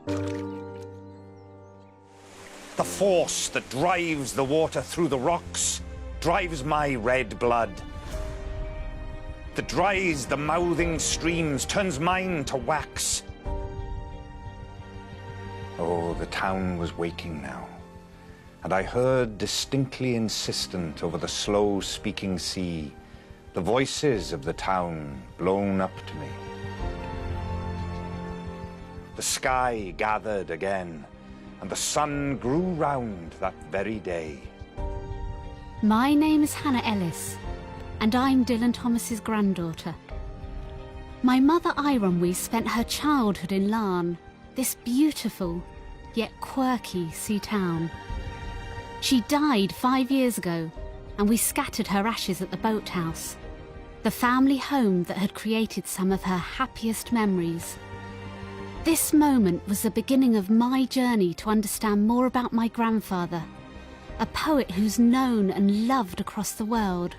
The force that drives the water through the rocks drives my red blood. That dries the mouthing streams, turns mine to wax. Oh, the town was waking now, and I heard distinctly insistent over the slow-speaking sea the voices of the town blown up to me. The sky gathered again, and the sun grew round that very day. My name is Hannah Ellis, and I'm Dylan Thomas's granddaughter. My mother Ironwe spent her childhood in Larne, this beautiful, yet quirky sea town. She died 5 years ago, and we scattered her ashes at the boathouse, the family home that had created some of her happiest memories. This moment was the beginning of my journey to understand more about my grandfather, a poet who's known and loved across the world,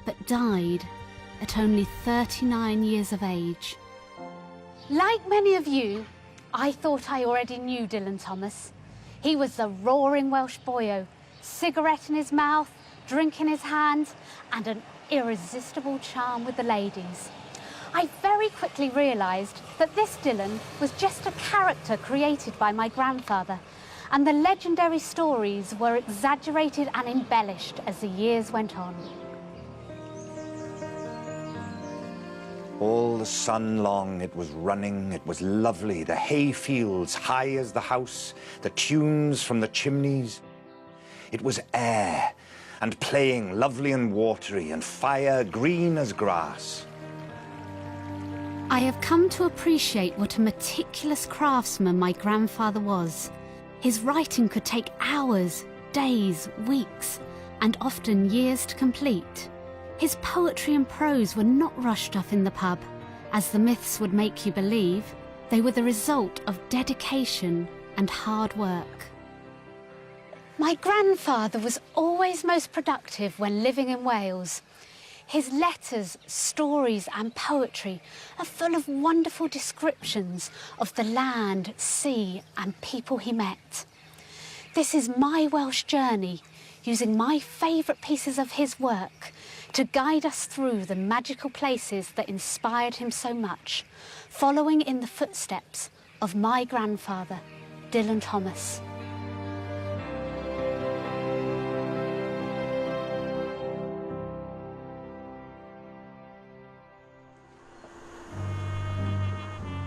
but died at only 39 years of age. Like many of you, I thought I already knew Dylan Thomas. He was the roaring Welsh boyo, cigarette in his mouth, drink in his hand, and an irresistible charm with the ladies. I very quickly realised that this Dylan was just a character created by my grandfather, and the legendary stories were exaggerated and embellished as the years went on. All the sun long it was running, it was lovely, the hay fields high as the house, the tunes from the chimneys. It was air and playing lovely and watery, and fire green as grass. I have come to appreciate what a meticulous craftsman my grandfather was. His writing could take hours, days, weeks, and often years to complete. His poetry and prose were not rushed off in the pub, as the myths would make you believe. They were the result of dedication and hard work. My grandfather was always most productive when living in Wales. His letters, stories and poetry are full of wonderful descriptions of the land, sea and people he met. This is my Welsh journey, using my favourite pieces of his work to guide us through the magical places that inspired him so much, following in the footsteps of my grandfather, Dylan Thomas.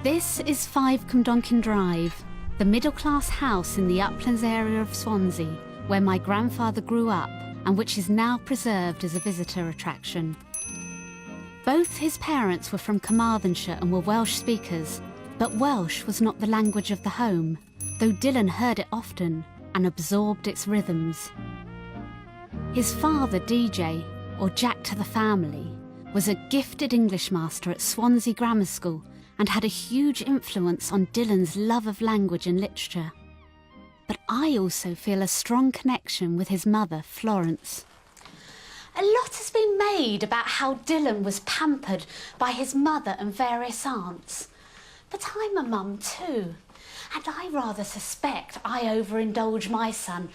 This is 5 Cwmdonkin Drive, the middle-class house in the uplands area of Swansea, where my grandfather grew up and which is now preserved as a visitor attraction. Both his parents were from Carmarthenshire and were Welsh speakers, but Welsh was not the language of the home, though Dylan heard it often and absorbed its rhythms. His father, DJ, or Jack to the family, was a gifted English master at Swansea Grammar School and had a huge influence on Dylan's love of language and literature. But I also feel a strong connection with his mother, Florence. A lot has been made about how Dylan was pampered by his mother and various aunts. But I'm a mum too, and I rather suspect I overindulge my son.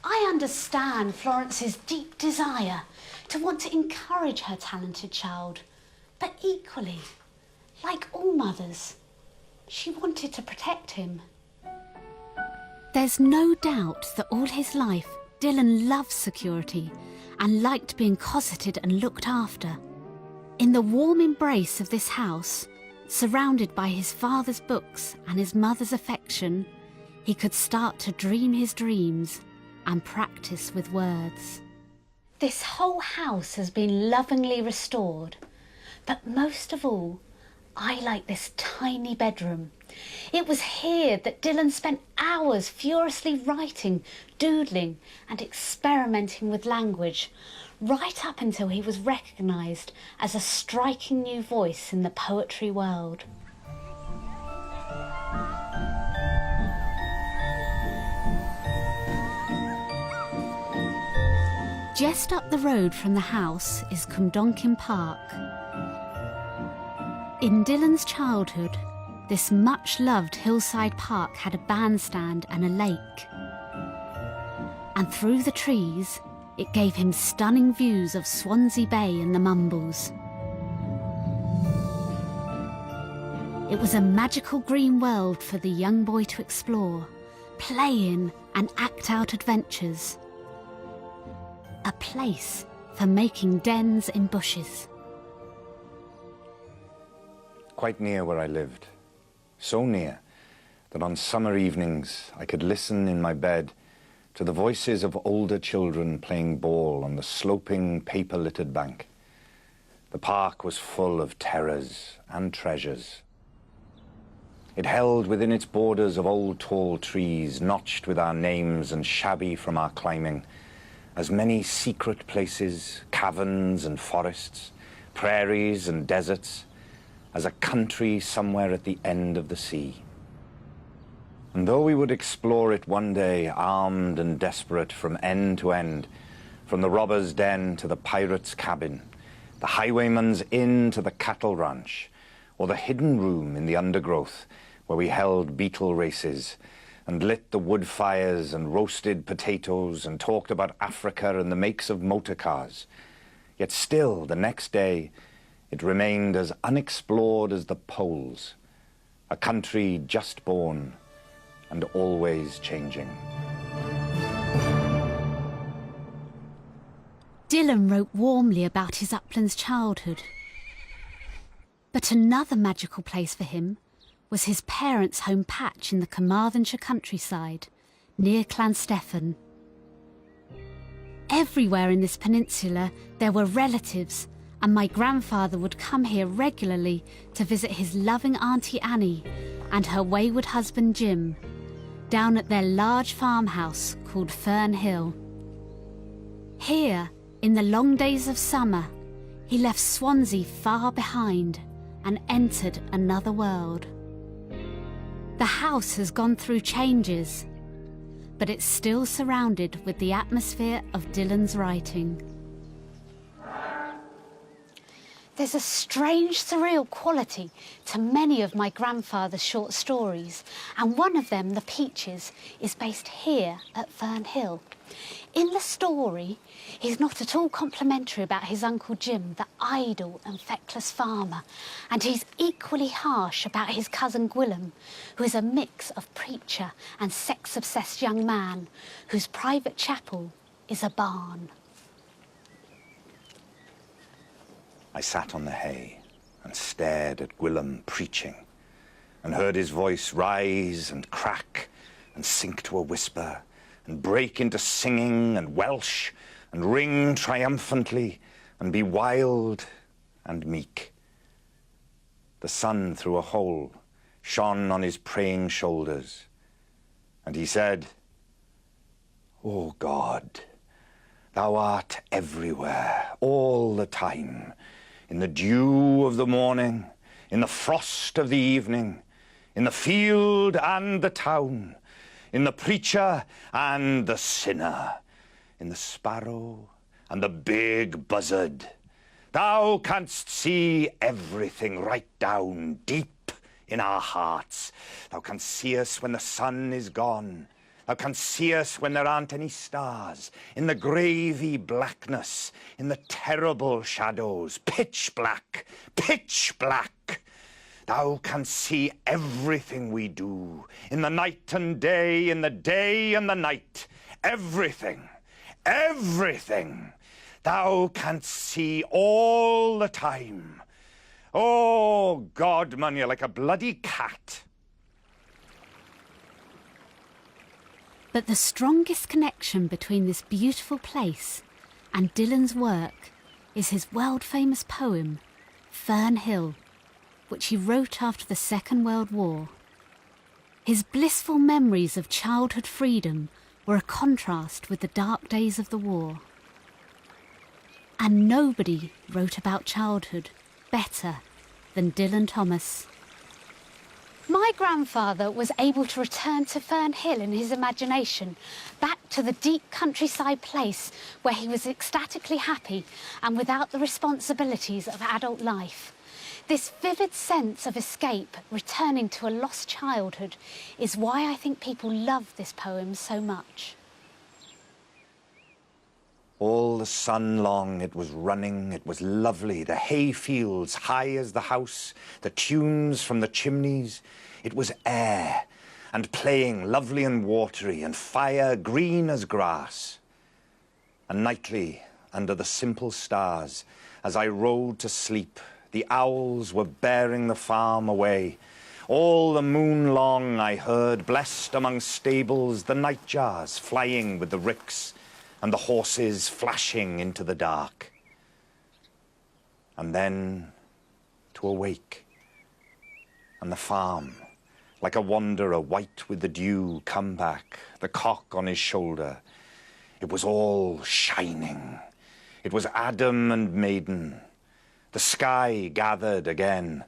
I understand Florence's deep desire to want to encourage her talented child, but equally, like all mothers, she wanted to protect him. There's no doubt that all his life, Dylan loved security and liked being cosseted and looked after. In the warm embrace of this house, surrounded by his father's books and his mother's affection, he could start to dream his dreams and practice with words. This whole house has been lovingly restored, but most of all, I like this tiny bedroom. It was here that Dylan spent hours furiously writing, doodling and experimenting with language, right up until he was recognised as a striking new voice in the poetry world. Just up the road from the house is Cwmdonkin Park. In Dylan's childhood, this much-loved hillside park had a bandstand and a lake. And through the trees, it gave him stunning views of Swansea Bay and the Mumbles. It was a magical green world for the young boy to explore, play in and act out adventures. A place for making dens in bushes. Quite near where I lived. So near that on summer evenings I could listen in my bed to the voices of older children playing ball on the sloping, paper-littered bank. The park was full of terrors and treasures. It held within its borders of old tall trees, notched with our names and shabby from our climbing, as many secret places, caverns and forests, prairies and deserts, as a country somewhere at the end of the sea. And though we would explore it one day, armed and desperate from end to end, from the robber's den to the pirate's cabin, the highwayman's inn to the cattle ranch, or the hidden room in the undergrowth where we held beetle races and lit the wood fires and roasted potatoes and talked about Africa and the makes of motor cars, yet still the next day it remained as unexplored as the poles, a country just born and always changing. Dylan wrote warmly about his uplands childhood. But another magical place for him was his parents' home patch in the Carmarthenshire countryside, near Llanstefan. Everywhere in this peninsula there were relatives, and my grandfather would come here regularly to visit his loving Auntie Annie and her wayward husband Jim, down at their large farmhouse called Fern Hill. Here, in the long days of summer, he left Swansea far behind and entered another world. The house has gone through changes, but it's still surrounded with the atmosphere of Dylan's writing. There's a strange, surreal quality to many of my grandfather's short stories, and one of them, The Peaches, is based here at Fern Hill. In the story, he's not at all complimentary about his Uncle Jim, the idle and feckless farmer, and he's equally harsh about his cousin Gwilym, who is a mix of preacher and sex-obsessed young man, whose private chapel is a barn. I sat on the hay and stared at Gwilym preaching and heard his voice rise and crack and sink to a whisper and break into singing and Welsh and ring triumphantly and be wild and meek. The sun through a hole shone on his praying shoulders, and he said, "O God, thou art everywhere, all the time, in the dew of the morning, in the frost of the evening, in the field and the town, in the preacher and the sinner, in the sparrow and the big buzzard. Thou canst see everything right down deep in our hearts. Thou canst see us when the sun is gone. Thou canst see us when there aren't any stars, in the gravy blackness, in the terrible shadows, pitch black, pitch black. Thou canst see everything we do, in the night and day, in the day and the night. Everything, everything. Thou canst see all the time. Oh, God, man, you're like a bloody cat." But the strongest connection between this beautiful place and Dylan's work is his world-famous poem, Fern Hill, which he wrote after the Second World War. His blissful memories of childhood freedom were a contrast with the dark days of the war. And nobody wrote about childhood better than Dylan Thomas. My grandfather was able to return to Fern Hill in his imagination, back to the deep countryside place where he was ecstatically happy and without the responsibilities of adult life. This vivid sense of escape, returning to a lost childhood, is why I think people love this poem so much. All the sun long it was running, it was lovely, the hay fields high as the house, the tunes from the chimneys. It was air, and playing lovely and watery, and fire green as grass. And nightly, under the simple stars, as I rolled to sleep, the owls were bearing the farm away. All the moon long I heard, blessed among stables, the nightjars flying with the ricks, and the horses flashing into the dark. And then to awake, and the farm, like a wanderer white with the dew, come back, the cock on his shoulder. It was all shining. It was Adam and maiden. The sky gathered again,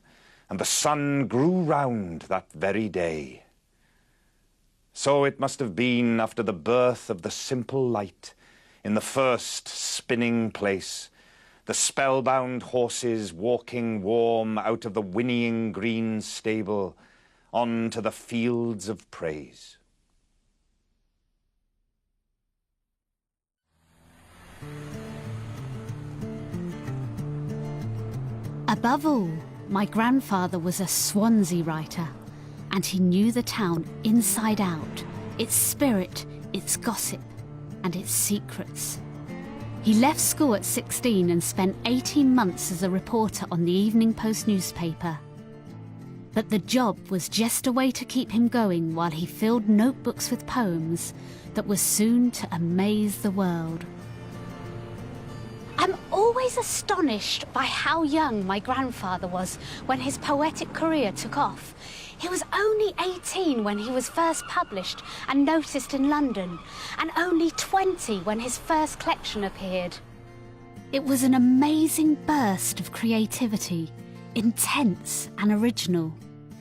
and the sun grew round that very day. So it must have been after the birth of the simple light, in the first spinning place, the spellbound horses walking warm out of the whinnying green stable on to the fields of praise. Above all, my grandfather was a Swansea writer, and he knew the town inside out, its spirit, its gossip, and its secrets. He left school at 16 and spent 18 months as a reporter on the Evening Post newspaper. But the job was just a way to keep him going while he filled notebooks with poems that were soon to amaze the world. I'm always astonished by how young my grandfather was when his poetic career took off. He was only 18 when he was first published and noticed in London, and only 20 when his first collection appeared. It was an amazing burst of creativity, intense and original.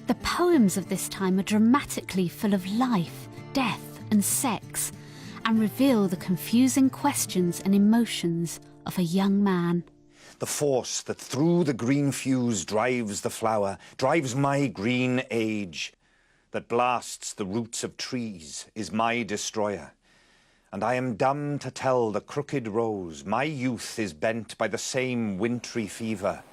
The poems of this time are dramatically full of life, death and sex, and reveal the confusing questions and emotions of a young man. The force that through the green fuse drives the flower, drives my green age, that blasts the roots of trees, is my destroyer. And I am dumb to tell the crooked rose, my youth is bent by the same wintry fever.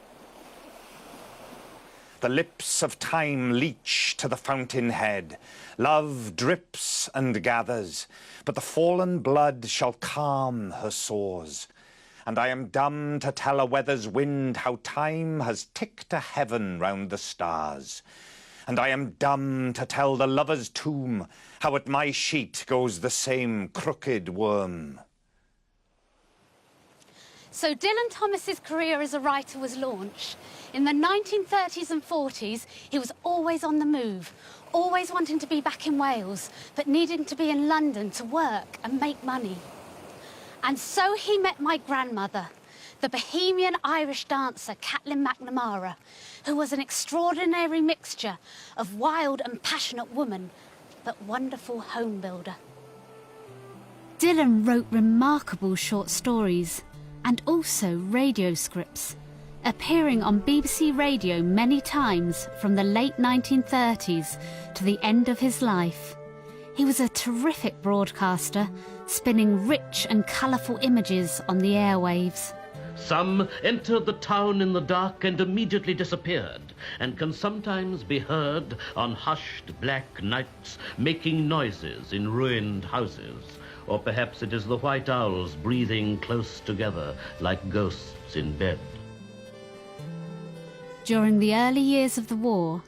The lips of time leach to the fountain head. Love drips and gathers, but the fallen blood shall calm her sores. And I am dumb to tell a weather's wind how time has ticked to heaven round the stars. And I am dumb to tell the lover's tomb how at my sheet goes the same crooked worm. So Dylan Thomas's career as a writer was launched. In the 1930s and 40s, he was always on the move, always wanting to be back in Wales, but needing to be in London to work and make money. And so he met my grandmother, the Bohemian Irish dancer Caitlin McNamara, who was an extraordinary mixture of wild and passionate woman, but wonderful home builder. Dylan wrote remarkable short stories and also radio scripts, appearing on BBC Radio many times from the late 1930s to the end of his life. He was a terrific broadcaster, spinning rich and colourful images on the airwaves. Some entered the town in the dark and immediately disappeared, and can sometimes be heard on hushed black nights making noises in ruined houses. Or perhaps it is the white owls breathing close together like ghosts in bed. During the early years of the war,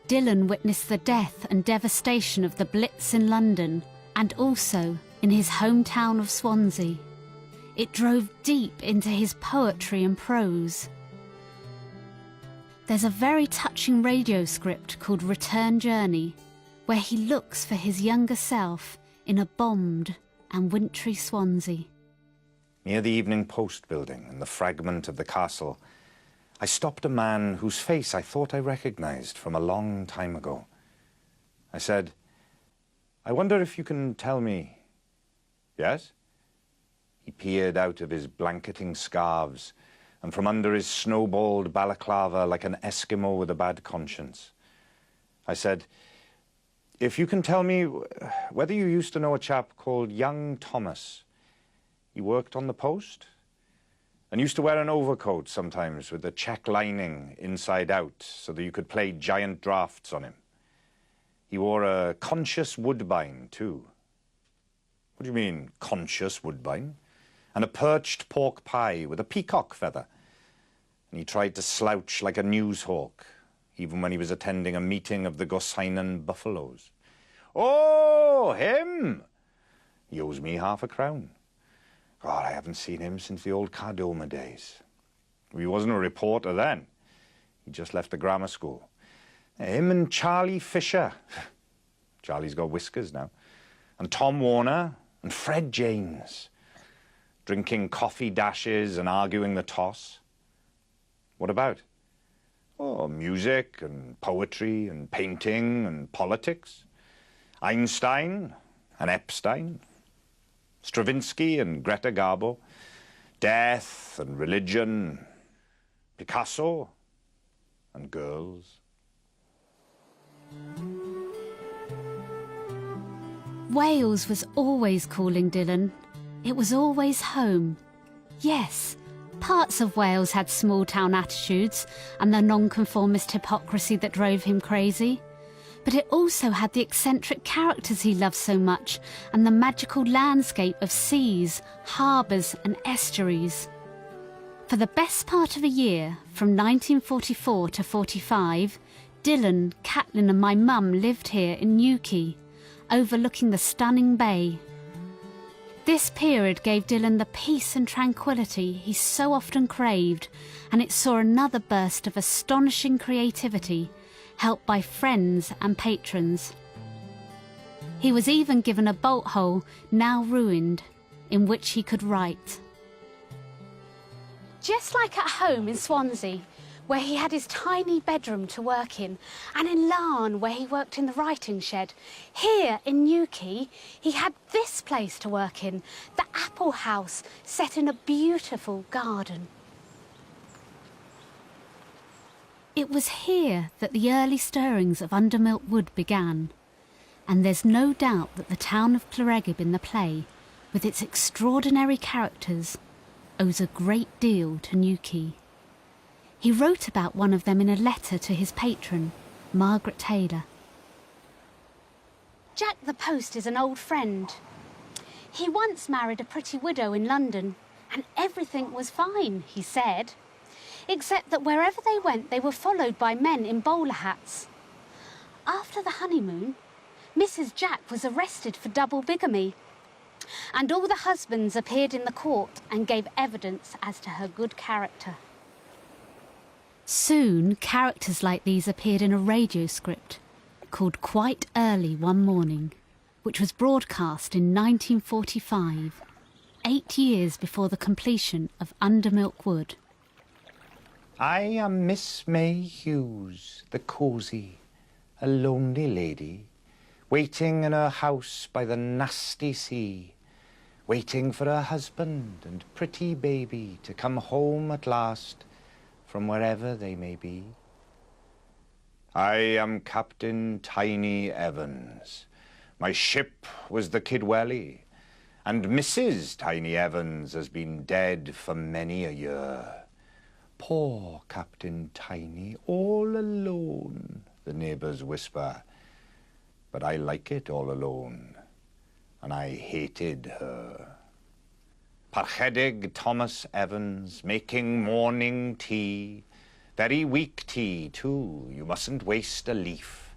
Dylan witnessed the death and devastation of the Blitz in London, and also in his hometown of Swansea. It drove deep into his poetry and prose. There's a very touching radio script called Return Journey, where he looks for his younger self in a bombed and wintry Swansea. Near the Evening Post building and the fragment of the castle, I stopped a man whose face I thought I recognized from a long time ago. I said, "I wonder if you can tell me..." "Yes?" He peered out of his blanketing scarves, and from under his snowballed balaclava like an Eskimo with a bad conscience. I said, "If you can tell me whether you used to know a chap called young Thomas. He worked on the post and used to wear an overcoat sometimes with a check lining inside out so that you could play giant drafts on him. He wore a conscious woodbine, too." "What do you mean, conscious woodbine?" "And a perched pork pie with a peacock feather. And he tried to slouch like a newshawk, even when he was attending a meeting of the Gosainen Buffaloes." "Oh, him!" "He owes me £0.50. God, I haven't seen him since the old Cardoma days. He wasn't a reporter then. He just left the grammar school. Him and Charlie Fisher. Charlie's got whiskers now. And Tom Warner and Fred James. Drinking coffee dashes and arguing the toss. What about? Oh, music and poetry and painting and politics. Einstein and Epstein. Stravinsky and Greta Garbo. Death and religion. Picasso and girls. Wales was always calling Dylan. It was always home. Yes, parts of Wales had small-town attitudes and the nonconformist hypocrisy that drove him crazy. But it also had the eccentric characters he loved so much and the magical landscape of seas, harbours and estuaries. For the best part of a year, from 1944 to 45, Dylan, Catelyn and my mum lived here in Newquay, overlooking the stunning bay. This period gave Dylan the peace and tranquility he so often craved, and it saw another burst of astonishing creativity, helped by friends and patrons. He was even given a bolt hole, now ruined, in which he could write. Just like at home in Swansea, where he had his tiny bedroom to work in, and in Larne, where he worked in the writing shed, here in Newquay, he had this place to work in, the Apple House, set in a beautiful garden. It was here that the early stirrings of Undermilk Wood began, and there's no doubt that the town of Llareggub in the play, with its extraordinary characters, owes a great deal to Newquay. He wrote about one of them in a letter to his patron, Margaret Taylor. Jack the Post is an old friend. He once married a pretty widow in London, and everything was fine, he said. Except that wherever they went, they were followed by men in bowler hats. After the honeymoon, Mrs. Jack was arrested for double bigamy, and all the husbands appeared in the court and gave evidence as to her good character. Soon, characters like these appeared in a radio script called Quite Early One Morning, which was broadcast in 1945, 8 years before the completion of Undermilk Wood. I am Miss May Hughes, the cosy, a lonely lady, waiting in her house by the nasty sea, waiting for her husband and pretty baby to come home at last from wherever they may be. I am Captain Tiny Evans. My ship was the Kidwelly, and Mrs. Tiny Evans has been dead for many a year. Poor Captain Tiny, all alone, the neighbours whisper. But I like it all alone, and I hated her. Parchedig Thomas Evans, making morning tea. Very weak tea, too, you mustn't waste a leaf.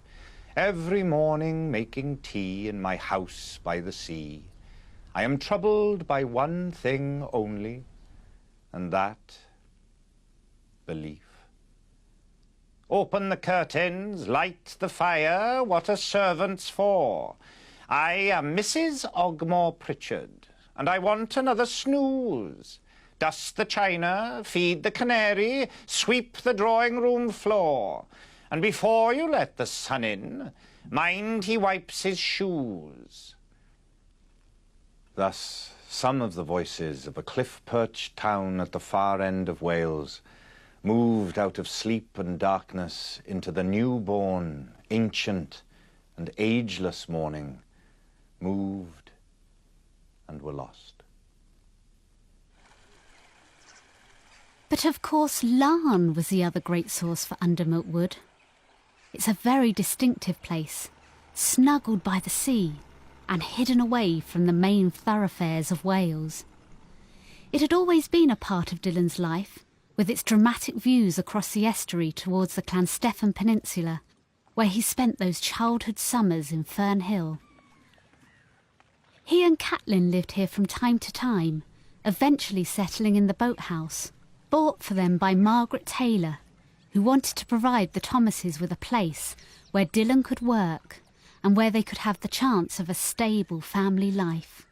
Every morning making tea in my house by the sea. I am troubled by one thing only, and that belief. Open the curtains, light the fire, what are servants for? I am Mrs. Ogmore Pritchard, and I want another snooze. Dust the china, feed the canary, sweep the drawing-room floor, and before you let the sun in, mind he wipes his shoes. Thus some of the voices of a cliff-perched town at the far end of Wales, moved out of sleep and darkness into the newborn, ancient and ageless morning, moved and were lost. But of course Larne was the other great source for Undermoat Wood. It's a very distinctive place, snuggled by the sea and hidden away from the main thoroughfares of Wales. It had always been a part of Dylan's life, with its dramatic views across the estuary towards the Llanstefan Peninsula, where he spent those childhood summers in Fern Hill. He and Catelyn lived here from time to time, eventually settling in the boathouse, bought for them by Margaret Taylor, who wanted to provide the Thomases with a place where Dylan could work and where they could have the chance of a stable family life.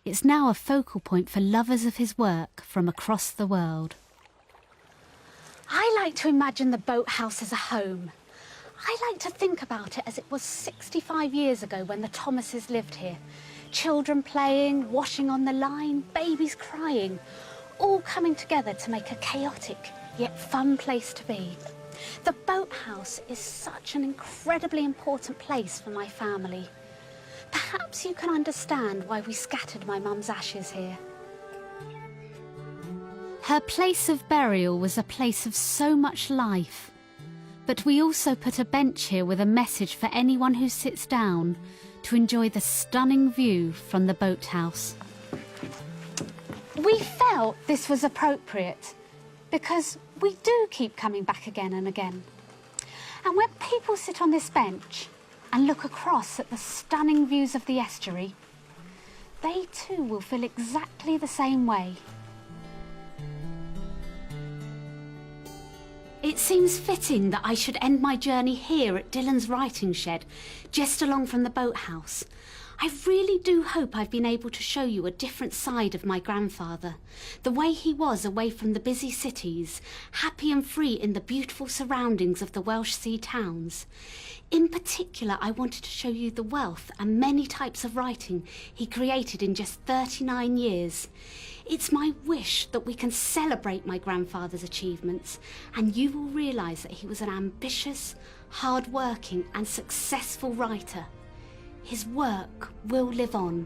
It's now a focal point for lovers of his work from across the world. I like to imagine the boathouse as a home. I like to think about it as it was 65 years ago when the Thomases lived here. Children playing, washing on the line, babies crying, all coming together to make a chaotic yet fun place to be. The boathouse is such an incredibly important place for my family. Perhaps you can understand why we scattered my mum's ashes here. Her place of burial was a place of so much life, but we also put a bench here with a message for anyone who sits down to enjoy the stunning view from the boathouse. We felt this was appropriate because we do keep coming back again and again. And when people sit on this bench and look across at the stunning views of the estuary, they too will feel exactly the same way. It seems fitting that I should end my journey here at Dylan's writing shed, just along from the boathouse. I really do hope I've been able to show you a different side of my grandfather, the way he was away from the busy cities, happy and free in the beautiful surroundings of the Welsh Sea towns. In particular, I wanted to show you the wealth and many types of writing he created in just 39 years. It's my wish that we can celebrate my grandfather's achievements, and you will realise that he was an ambitious, hard-working and successful writer. His work will live on.